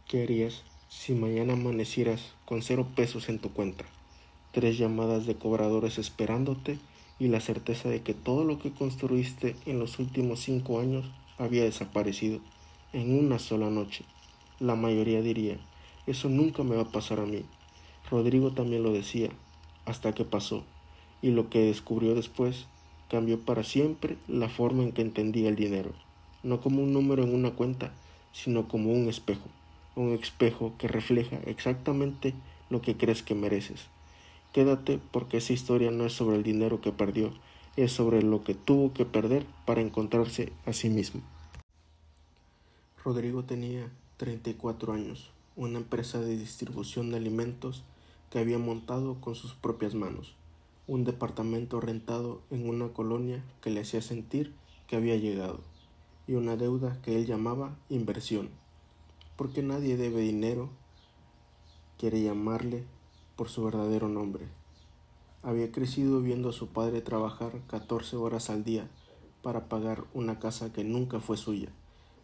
¿Qué harías si mañana amanecieras con 0 pesos en tu cuenta, 3 llamadas de cobradores esperándote y la certeza de que todo lo que construiste en los últimos 5 años había desaparecido en una sola noche? La mayoría diría, eso nunca me va a pasar a mí. Rodrigo también lo decía, hasta que pasó, y lo que descubrió después cambió para siempre la forma en que entendía el dinero, no como un número en una cuenta, sino como un espejo que refleja exactamente lo que crees que mereces. Quédate porque esa historia no es sobre el dinero que perdió, es sobre lo que tuvo que perder para encontrarse a sí mismo. Rodrigo tenía 34 años, una empresa de distribución de alimentos que había montado con sus propias manos, un departamento rentado en una colonia que le hacía sentir que había llegado, y una deuda que él llamaba inversión, porque nadie debe dinero, quiere llamarle por su verdadero nombre. Había crecido viendo a su padre trabajar 14 horas al día para pagar una casa que nunca fue suya,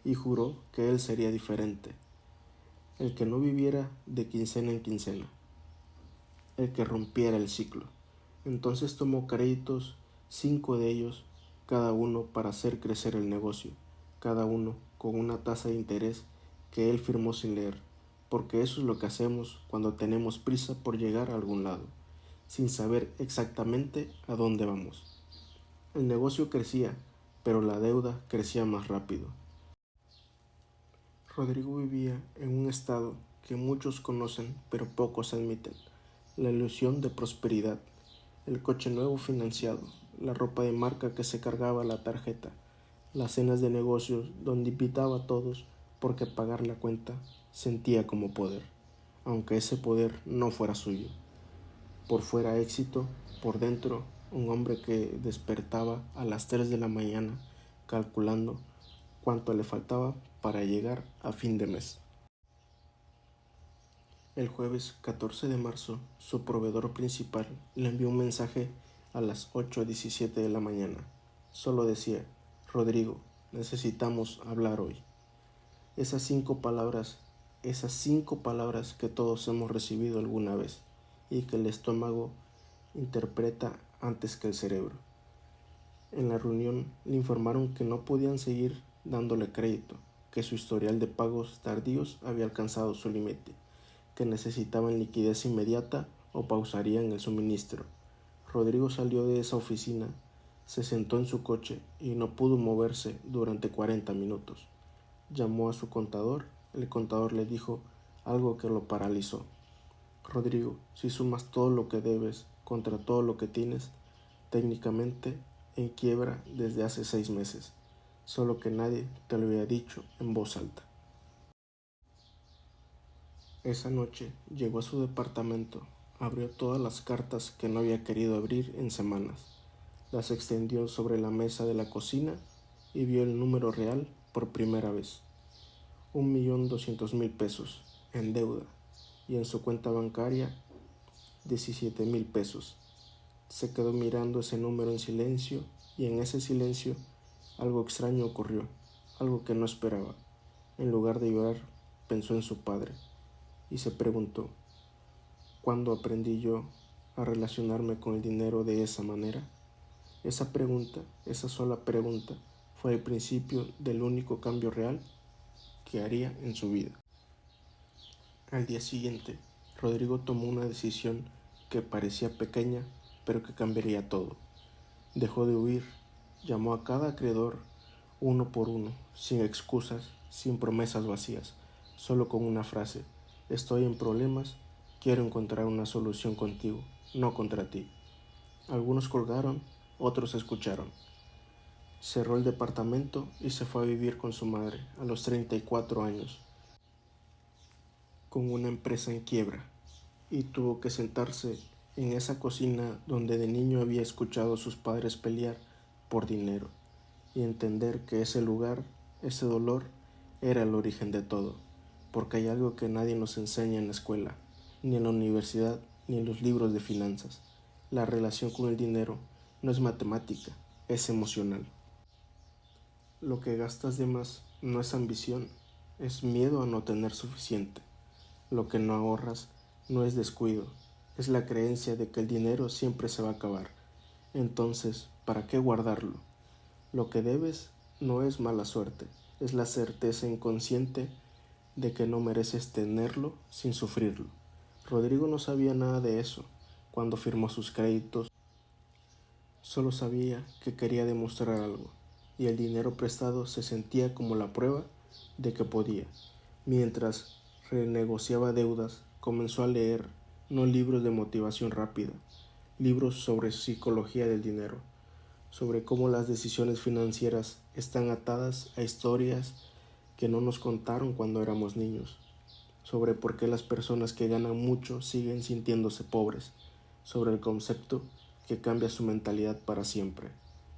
y juró que él sería diferente, el que no viviera de quincena en quincena, el que rompiera el ciclo. Entonces tomó créditos, 5 de ellos, cada uno para hacer crecer el negocio, cada uno con una tasa de interés que él firmó sin leer, porque eso es lo que hacemos cuando tenemos prisa por llegar a algún lado, sin saber exactamente a dónde vamos. El negocio crecía, pero la deuda crecía más rápido. Rodrigo vivía en un estado que muchos conocen pero pocos admiten, la ilusión de prosperidad, el coche nuevo financiado, la ropa de marca que se cargaba la tarjeta, las cenas de negocios donde invitaba a todos porque pagar la cuenta sentía como poder, aunque ese poder no fuera suyo. Por fuera éxito, por dentro un hombre que despertaba a las 3 de la mañana calculando cuánto le faltaba para llegar a fin de mes. El jueves 14 de marzo, su proveedor principal le envió un mensaje a las 8:17 de la mañana. Solo decía, Rodrigo, necesitamos hablar hoy. Esas 5 palabras, esas 5 palabras que todos hemos recibido alguna vez y que el estómago interpreta antes que el cerebro. En la reunión le informaron que no podían seguir dándole crédito, que su historial de pagos tardíos había alcanzado su límite, que necesitaban liquidez inmediata o pausarían el suministro. Rodrigo salió de esa oficina, se sentó en su coche y no pudo moverse durante 40 minutos. Llamó a su contador, el contador le dijo algo que lo paralizó. Rodrigo, si sumas todo lo que debes contra todo lo que tienes, técnicamente en quiebra desde hace 6 meses, solo que nadie te lo había dicho en voz alta. Esa noche llegó a su departamento, abrió todas las cartas que no había querido abrir en semanas, las extendió sobre la mesa de la cocina y vio el número real por primera vez. 1.200.000 pesos en deuda y en su cuenta bancaria 17.000 pesos. Se quedó mirando ese número en silencio y en ese silencio algo extraño ocurrió, algo que no esperaba. En lugar de llorar, pensó en su padre y se preguntó, ¿cuándo aprendí yo a relacionarme con el dinero de esa manera? Esa pregunta, esa sola pregunta, fue el principio del único cambio real que haría en su vida. Al día siguiente, Rodrigo tomó una decisión que parecía pequeña, pero que cambiaría todo. Dejó de huir, llamó a cada acreedor uno por uno, sin excusas, sin promesas vacías, solo con una frase: estoy en problemas, quiero encontrar una solución contigo, no contra ti. Algunos colgaron, otros escucharon. Cerró el departamento y se fue a vivir con su madre a los 34 años, con una empresa en quiebra, y tuvo que sentarse en esa cocina donde de niño había escuchado a sus padres pelear por dinero y entender que ese lugar, ese dolor, era el origen de todo, porque hay algo que nadie nos enseña en la escuela, ni en la universidad, ni en los libros de finanzas. La relación con el dinero no es matemática, es emocional. Lo que gastas de más no es ambición, es miedo a no tener suficiente. Lo que no ahorras no es descuido, es la creencia de que el dinero siempre se va a acabar. Entonces, ¿para qué guardarlo? Lo que debes no es mala suerte, es la certeza inconsciente de que no mereces tenerlo sin sufrirlo. Rodrigo no sabía nada de eso cuando firmó sus créditos, solo sabía que quería demostrar algo, y el dinero prestado se sentía como la prueba de que podía. Mientras renegociaba deudas, comenzó a leer no libros de motivación rápida, libros sobre psicología del dinero, sobre cómo las decisiones financieras están atadas a historias que no nos contaron cuando éramos niños, sobre por qué las personas que ganan mucho siguen sintiéndose pobres, sobre el concepto que cambia su mentalidad para siempre.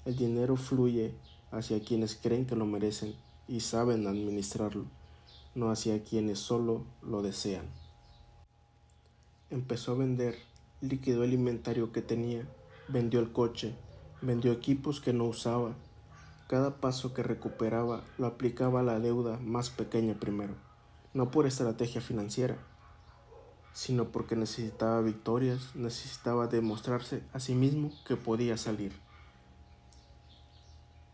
El dinero fluye hacia quienes creen que lo merecen y saben administrarlo, no hacia quienes solo lo desean. Empezó a vender, liquidó el inventario que tenía, vendió el coche, vendió equipos que no usaba. Cada paso que recuperaba lo aplicaba a la deuda más pequeña primero, no por estrategia financiera, sino porque necesitaba victorias, necesitaba demostrarse a sí mismo que podía salir.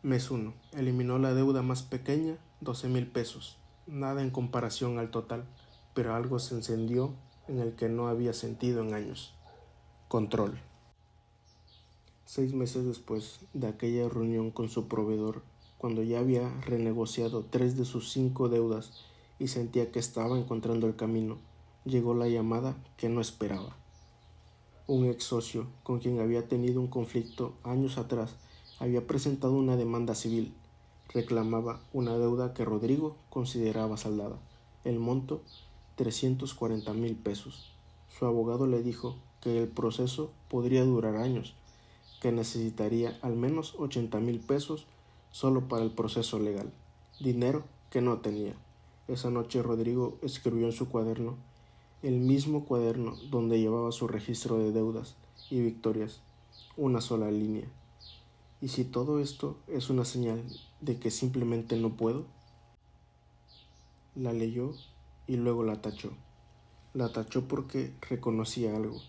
Mes 1. Eliminó la deuda más pequeña, 12,000 pesos. Nada en comparación al total, pero algo se encendió en el que no había sentido en años. Control. 6 meses después de aquella reunión con su proveedor, cuando ya había renegociado 3 de sus 5 deudas y sentía que estaba encontrando el camino, llegó la llamada que no esperaba. Un ex socio con quien había tenido un conflicto años atrás había presentado una demanda civil. Reclamaba una deuda que Rodrigo consideraba saldada. El monto, 340,000 pesos. Su abogado le dijo que el proceso podría durar años, que necesitaría al menos 80,000 pesos solo para el proceso legal, dinero que no tenía. Esa noche Rodrigo escribió en su cuaderno, el mismo cuaderno donde llevaba su registro de deudas y victorias, una sola línea. ¿Y si todo esto es una señal de que simplemente no puedo? La leyó y luego la tachó. La tachó porque reconocía algo.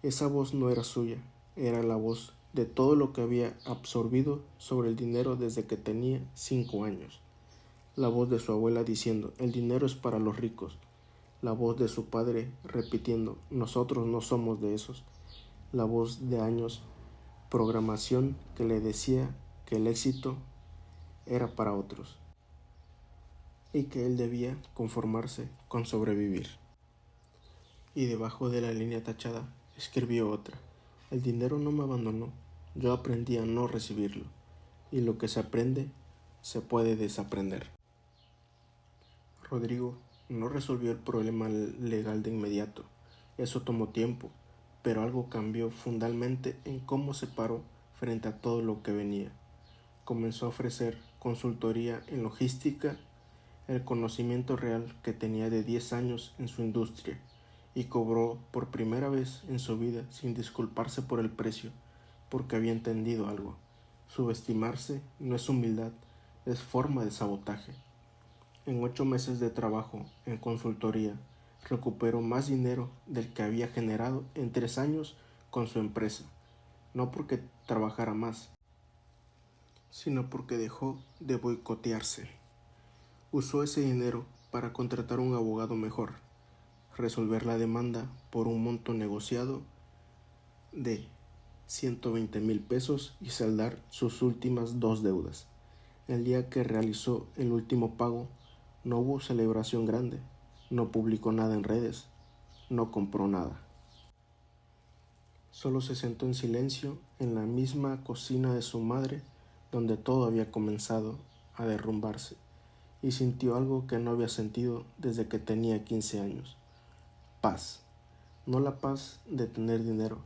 Esa voz no era suya, era la voz de todo lo que había absorbido sobre el dinero desde que tenía 5 años. La voz de su abuela diciendo, el dinero es para los ricos. La voz de su padre repitiendo, nosotros no somos de esos. La voz de años, programación que le decía que el éxito era para otros y que él debía conformarse con sobrevivir. Y debajo de la línea tachada escribió otra. El dinero no me abandonó, yo aprendí a no recibirlo, y lo que se aprende se puede desaprender. Rodrigo no resolvió el problema legal de inmediato, eso tomó tiempo, pero algo cambió fundamentalmente en cómo se paró frente a todo lo que venía. Comenzó a ofrecer consultoría en logística, el conocimiento real que tenía de 10 años en su industria, y cobró por primera vez en su vida sin disculparse por el precio, porque había entendido algo. Subestimarse no es humildad, es forma de sabotaje. En 8 meses de trabajo en consultoría, recuperó más dinero del que había generado en 3 años con su empresa, no porque trabajara más, sino porque dejó de boicotearse. Usó ese dinero para contratar un abogado mejor, resolver la demanda por un monto negociado de 120,000 pesos y saldar sus últimas 2 deudas. El día que realizó el último pago, no hubo celebración grande, no publicó nada en redes, no compró nada. Solo se sentó en silencio en la misma cocina de su madre, donde todo había comenzado a derrumbarse, y sintió algo que no había sentido desde que tenía 15 años. Paz. No la paz de tener dinero,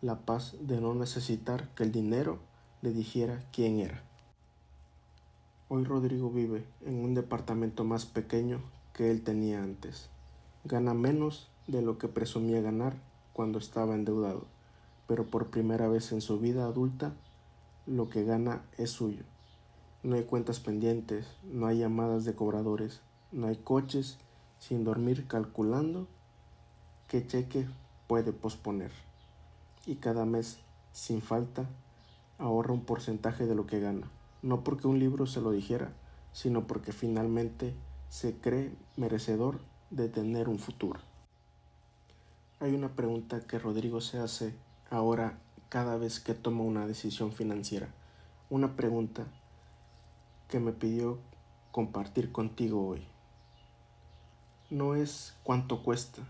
la paz de no necesitar que el dinero le dijera quién era. Hoy Rodrigo vive en un departamento más pequeño que él tenía antes. Gana menos de lo que presumía ganar cuando estaba endeudado, pero por primera vez en su vida adulta, lo que gana es suyo. No hay cuentas pendientes, no hay llamadas de cobradores, No hay coches sin dormir calculando qué cheque puede posponer. Y cada mes, sin falta, ahorra un porcentaje de lo que gana. No porque un libro se lo dijera, sino porque finalmente se cree merecedor de tener un futuro. Hay una pregunta que Rodrigo se hace ahora cada vez que toma una decisión financiera. Una pregunta que me pidió compartir contigo hoy. No es cuánto cuesta,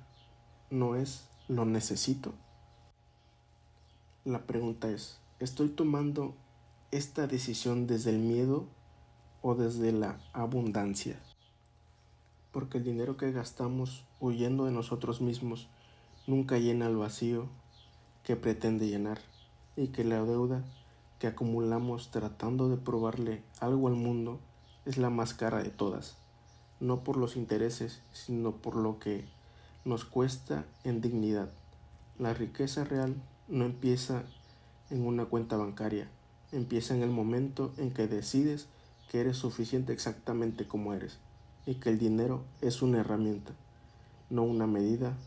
no es lo necesito. La pregunta es, ¿estoy tomando esta decisión desde el miedo o desde la abundancia? Porque el dinero que gastamos huyendo de nosotros mismos nunca llena el vacío que pretende llenar, y que la deuda que acumulamos tratando de probarle algo al mundo es la más cara de todas, no por los intereses, sino por lo que nos cuesta en dignidad. La riqueza real no empieza en una cuenta bancaria, empieza en el momento en que decides que eres suficiente exactamente como eres, y que el dinero es una herramienta, no una medida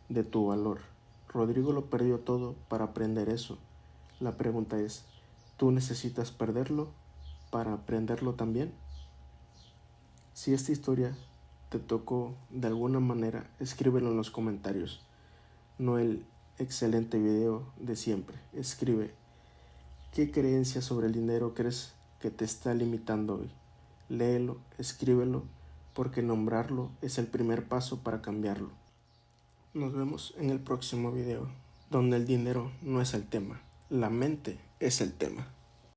de tu valor. Rodrigo lo perdió todo para aprender eso. La pregunta es, ¿tú necesitas perderlo para aprenderlo también? Si esta historia te tocó de alguna manera, escríbelo en los comentarios. No el excelente video de siempre. Escribe, ¿qué creencia sobre el dinero crees que te está limitando hoy? Léelo, escríbelo, porque nombrarlo es el primer paso para cambiarlo. Nos vemos en el próximo video, donde el dinero no es el tema, la mente es el tema.